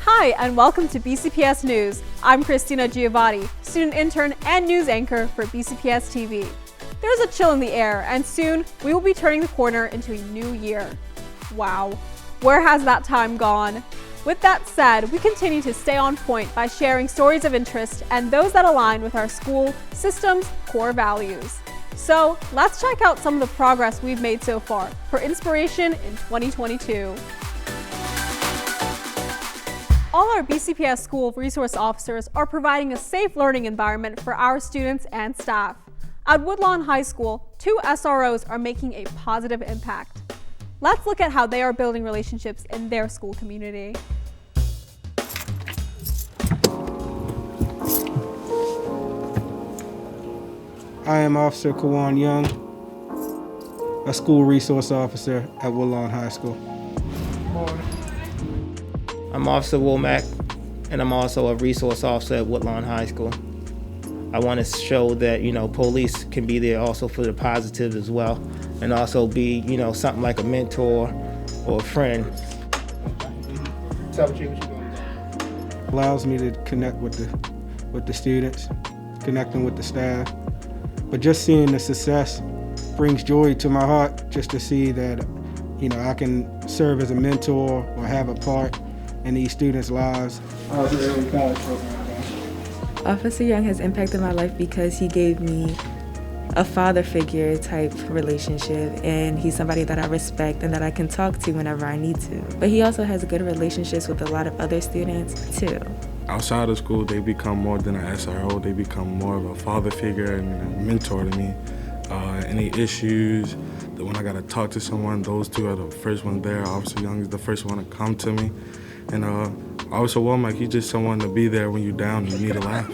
Hi, and welcome to BCPS News. I'm Christina Giovanni, student intern and news anchor for BCPS-TV. There's a chill in the air, and soon we will be turning the corner into a new year. Wow, where has that time gone? With that said, we continue to stay on point by sharing stories of interest and those that align with our school system's core values. So let's check out some of the progress we've made so far for inspiration in 2022. All our BCPS school resource officers are providing a safe learning environment for our students and staff. At Woodlawn High School, 2 SROs are making a positive impact. Let's look at how they are building relationships in their school community. I am Officer Kawan Young, a school resource officer at Woodlawn High School. I'm Officer Womack, and I'm also a resource officer at Woodlawn High School. I want to show that, police can be there also for the positive as well, and also be, something like a mentor or a friend. Allows me to connect with the students, connecting with the staff. But just seeing the success brings joy to my heart, just to see that, I can serve as a mentor or have a part in these students' lives. Officer Young has impacted my life because he gave me a father figure type relationship, and he's somebody that I respect and that I can talk to whenever I need to. But he also has good relationships with a lot of other students too. Outside of school, they become more than an SRO. They become more of a father figure and a mentor to me. Any issues, that when I got to talk to someone, those two are the first ones there. Officer Young is the first one to come to me. And Officer Womack, he's just someone to be there when you're down and you need a laugh.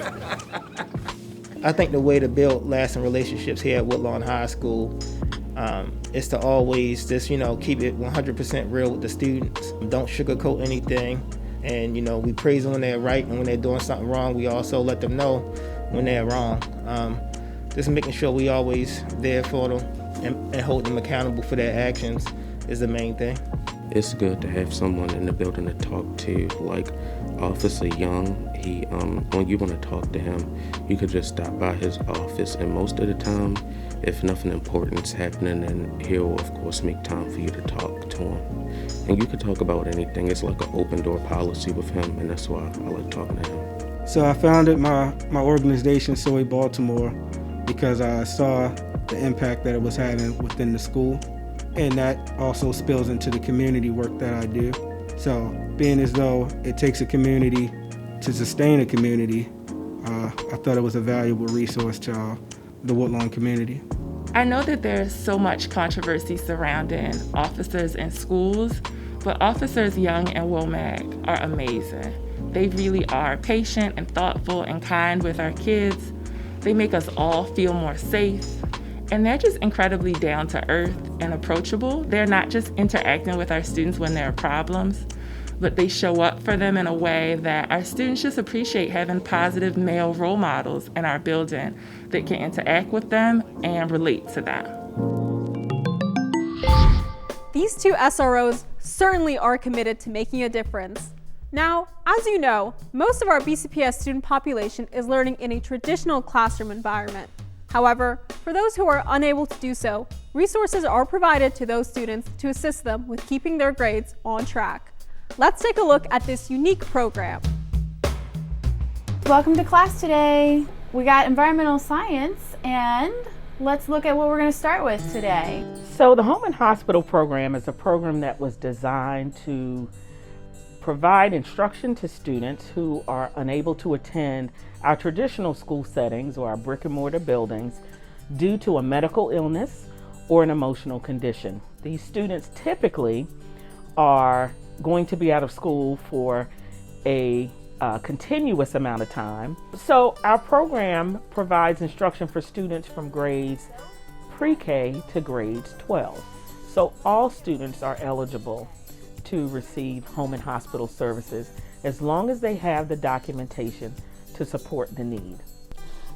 I think the way to build lasting relationships here at Woodlawn High School is to always just, keep it 100% real with the students. Don't sugarcoat anything. And, we praise them when they're right, and when they're doing something wrong, we also let them know when they're wrong. Just making sure we always there for them and hold them accountable for their actions is the main thing. It's good to have someone in the building to talk to, like Officer Young. When you want to talk to him, you could just stop by his office, and most of the time, if nothing important's happening, then he'll, of course, make time for you to talk to him. And you could talk about anything. It's like an open door policy with him, and that's why I like talking to him. So I founded my organization, Soy Baltimore, because I saw the impact that it was having within the school. And that also spills into the community work that I do. So being as though it takes a community to sustain a community, I thought it was a valuable resource to the Woodlawn community. I know that there's so much controversy surrounding officers in schools, but Officers Young and Womack are amazing. They really are patient and thoughtful and kind with our kids. They make us all feel more safe. And they're just incredibly down to earth and approachable. They're not just interacting with our students when there are problems, but they show up for them in a way that our students just appreciate, having positive male role models in our building that can interact with them and relate to them. These 2 SROs certainly are committed to making a difference. Now, as you know, most of our BCPS student population is learning in a traditional classroom environment. However, for those who are unable to do so, resources are provided to those students to assist them with keeping their grades on track. Let's take a look at this unique program. Welcome to class today. We got environmental science, and let's look at what we're going to start with today. So the Home and Hospital program is a program that was designed to provide instruction to students who are unable to attend our traditional school settings or our brick and mortar buildings due to a medical illness or an emotional condition. These students typically are going to be out of school for a continuous amount of time. So our program provides instruction for students from grades pre-K to grades 12. So all students are eligible to receive home and hospital services as long as they have the documentation to support the need.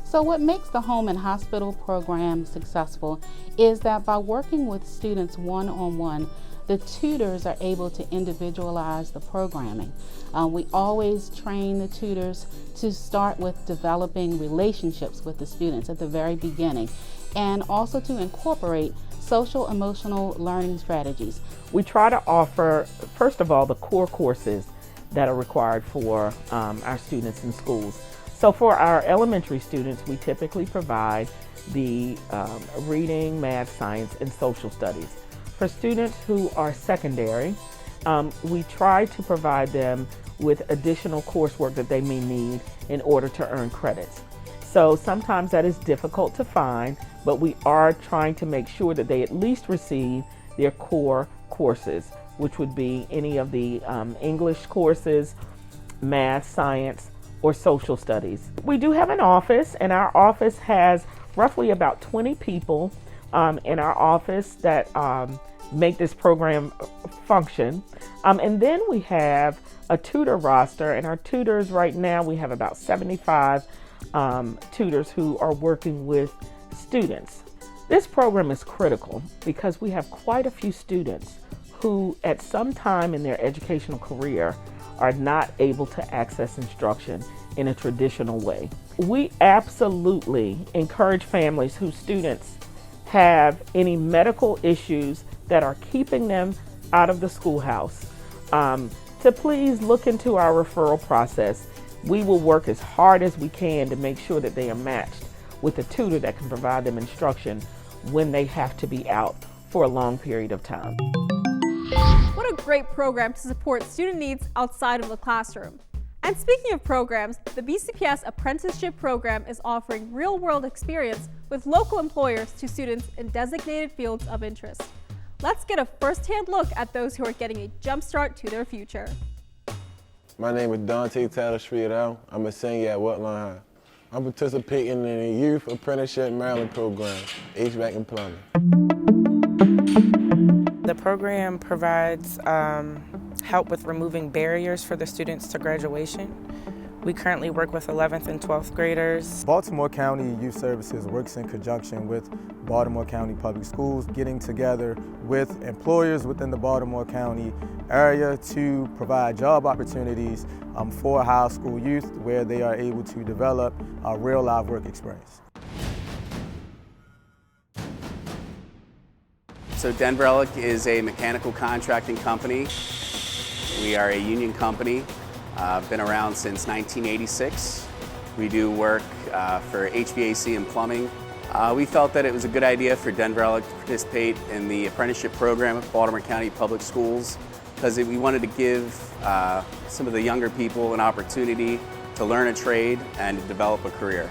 So what makes the home and hospital program successful is that by working with students one-on-one, the tutors are able to individualize the programming. We always train the tutors to start with developing relationships with the students at the very beginning, and also to incorporate social emotional learning strategies. We try to offer, first of all, the core courses that are required for our students in schools. So for our elementary students, we typically provide the reading, math, science, and social studies. For students who are secondary, we try to provide them with additional coursework that they may need in order to earn credits. So sometimes that is difficult to find, but we are trying to make sure that they at least receive their core courses, which would be any of the English courses, math, science, or social studies. We do have an office, and our office has roughly about 20 people in our office that make this program function. And then we have a tutor roster, and our tutors right now, we have about 75 tutors who are working with students. This program is critical because we have quite a few students who at some time in their educational career are not able to access instruction in a traditional way. We absolutely encourage families whose students have any medical issues that are keeping them out of the schoolhouse to please look into our referral process. We will work as hard as we can to make sure that they are matched with a tutor that can provide them instruction when they have to be out for a long period of time. What a great program to support student needs outside of the classroom. And speaking of programs, the BCPS Apprenticeship Program is offering real-world experience with local employers to students in designated fields of interest. Let's get a first-hand look at those who are getting a jump start to their future. My name is Dante Taylor Streetal. I'm a senior at Woodlawn High. I'm participating in the Youth Apprenticeship Maryland program, HVAC and plumbing. The program provides help with removing barriers for the students to graduation. We currently work with 11th and 12th graders. Baltimore County Youth Services works in conjunction with Baltimore County Public Schools, getting together with employers within the Baltimore County area to provide job opportunities for high school youth where they are able to develop a real live work experience. So Denver Ellick is a mechanical contracting company. We are a union company, been around since 1986. We do work for HVAC and plumbing. We felt that it was a good idea for Denver Ellick to participate in the apprenticeship program at Baltimore County Public Schools because we wanted to give some of the younger people an opportunity to learn a trade and to develop a career.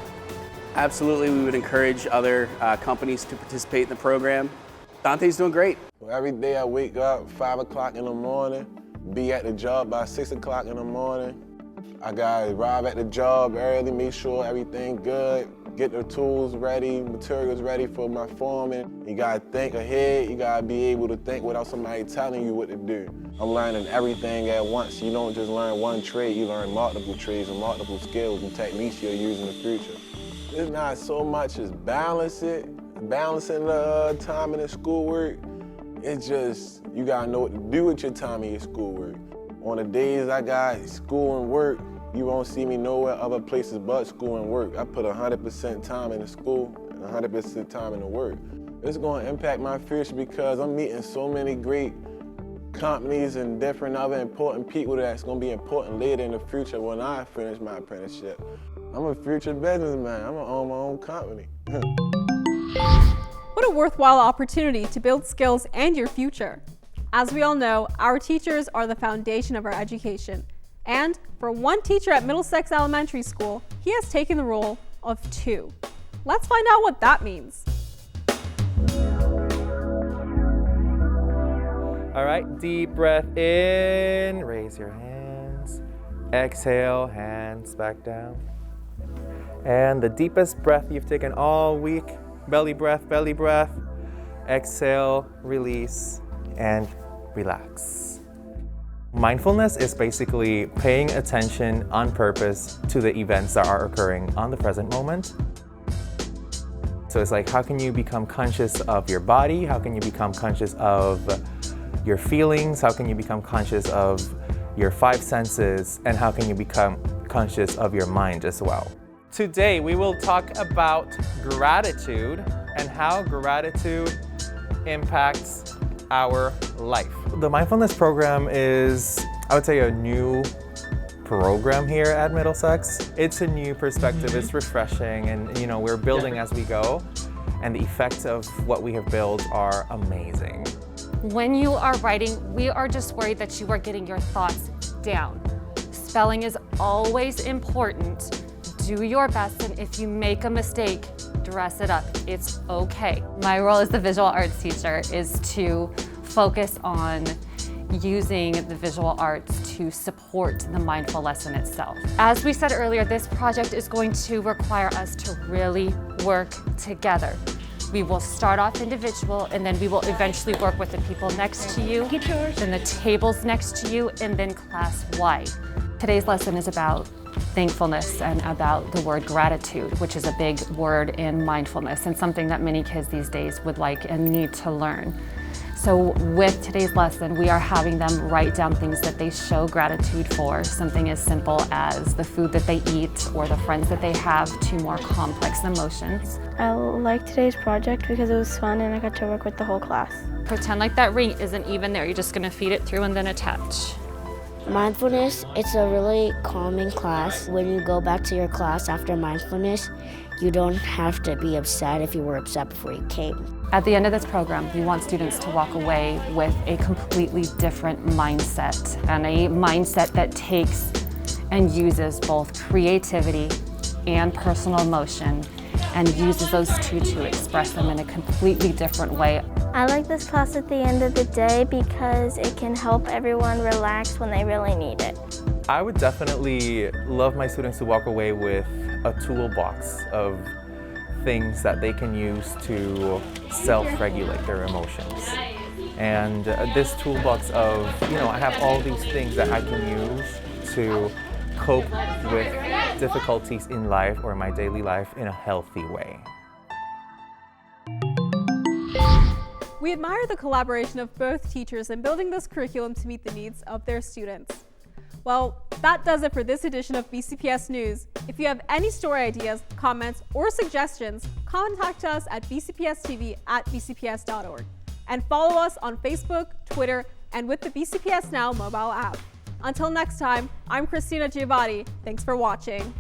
Absolutely, we would encourage other companies to participate in the program. Dante's doing great. Every day I wake up 5 o'clock in the morning, be at the job by 6 o'clock in the morning. I gotta arrive at the job early, make sure everything good, get the tools ready, materials ready for my foreman. You gotta think ahead, you gotta be able to think without somebody telling you what to do. I'm learning everything at once. You don't just learn one trade, you learn multiple trades and multiple skills and techniques you'll use in the future. It's not so much as balancing the time in the schoolwork. It's just, you gotta know what to do with your time in your schoolwork. On the days I got school and work, you won't see me nowhere other places but school and work. I put 100% time in the school and 100% time in the work. It's gonna impact my future because I'm meeting so many great companies and different other important people that's gonna be important later in the future when I finish my apprenticeship. I'm a future businessman. I'm gonna own my own company. What a worthwhile opportunity to build skills and your future. As we all know, our teachers are the foundation of our education. And for one teacher at Middlesex Elementary School, he has taken the role of 2. Let's find out what that means. All right, deep breath in, raise your hands. Exhale, hands back down. And the deepest breath you've taken all week, belly breath, belly breath. Exhale, release, and relax. Mindfulness is basically paying attention on purpose to the events that are occurring on the present moment. So it's like, how can you become conscious of your body? How can you become conscious of your feelings, how can you become conscious of your 5 senses, and how can you become conscious of your mind as well. Today we will talk about gratitude and how gratitude impacts our life. The mindfulness program is, I would say, a new program here at Middlesex. It's a new perspective, it's refreshing, and you know, we're building as we go, and the effects of what we have built are amazing. When you are writing, we are just worried that you are getting your thoughts down. Spelling is always important. Do your best, and if you make a mistake, dress it up. It's okay. My role as the visual arts teacher is to focus on using the visual arts to support the mindful lesson itself. As we said earlier, this project is going to require us to really work together. We will start off individual, and then we will eventually work with the people next to you, then the tables next to you, and then class-wide. Today's lesson is about thankfulness and about the word gratitude, which is a big word in mindfulness and something that many kids these days would like and need to learn. So with today's lesson, we are having them write down things that they show gratitude for, something as simple as the food that they eat or the friends that they have, to more complex emotions. I like today's project because it was fun and I got to work with the whole class. Pretend like that ring isn't even there. You're just gonna feed it through and then attach. Mindfulness, it's a really calming class. When you go back to your class after mindfulness, you don't have to be upset if you were upset before you came. At the end of this program, we want students to walk away with a completely different mindset, and a mindset that takes and uses both creativity and personal emotion and uses those two to express them in a completely different way. I like this class at the end of the day because it can help everyone relax when they really need it. I would definitely love my students to walk away with a toolbox of things that they can use to self-regulate their emotions. And this toolbox of, you know, I have all these things that I can use to cope with difficulties in life or my daily life in a healthy way. We admire the collaboration of both teachers in building this curriculum to meet the needs of their students. Well, that does it for this edition of BCPS News. If you have any story ideas, comments, or suggestions, contact us at BCPS-TV at bcps.org. And follow us on Facebook, Twitter, and with the BCPS Now mobile app. Until next time, I'm Christina Giovanni. Thanks for watching.